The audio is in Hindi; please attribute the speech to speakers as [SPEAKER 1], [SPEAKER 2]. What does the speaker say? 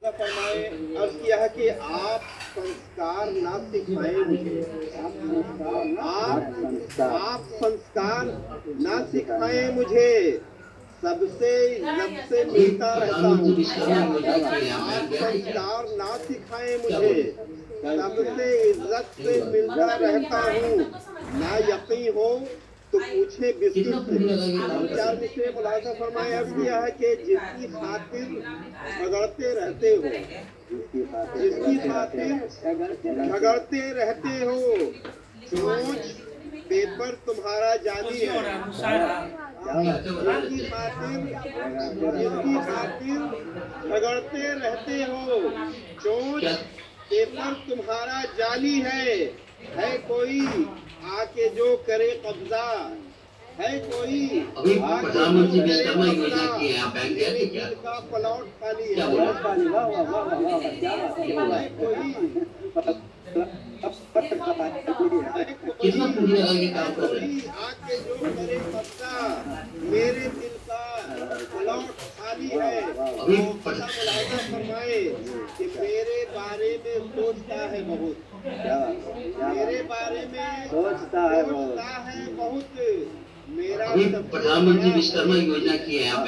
[SPEAKER 1] फरमाए अर्ज किया है कि आप संस्कार ना सिखाएं मुझे, आप संस्कार ना सिखाएं मुझे, सबसे इज्जत से मिलता रहता हूँ। आप संस्कार ना सिखाएं मुझे, सबसे इज्जत से मिलता रहता हूँ। ना यकीन हो तो पूछे बिस्किट से। चार मिसरे मुलाजा फरमाया किया है कि जिसकी खातिर झगड़ते रहते हो, जिसकी खातिर झगड़ते रहते हो, चोंच पेपर तुम्हारा जाली है। जिसकी खातिर झगड़ते रहते हो, चोंच पेपर तुम्हारा जाली है कोई आके जो करे कब्जा, है कोई
[SPEAKER 2] अभी प्रधानमंत्री विश्वकर्मा योजना की है, आप बैंक गए थे क्या?
[SPEAKER 1] का प्लॉट खाली है,
[SPEAKER 2] कितना पूंजी लगा के काम कर रहे हैं?
[SPEAKER 1] आके जो करे कब्जा, मेरे दिल का प्लॉट खाली है।
[SPEAKER 2] अभी
[SPEAKER 1] मुलाजा फरमाए कि मेरे बारे में सोचता है बहुत, मेरे बारे में सोचता है बहुत। मेरा
[SPEAKER 2] अभी प्रधानमंत्री विश्वकर्मा योजना की है, आप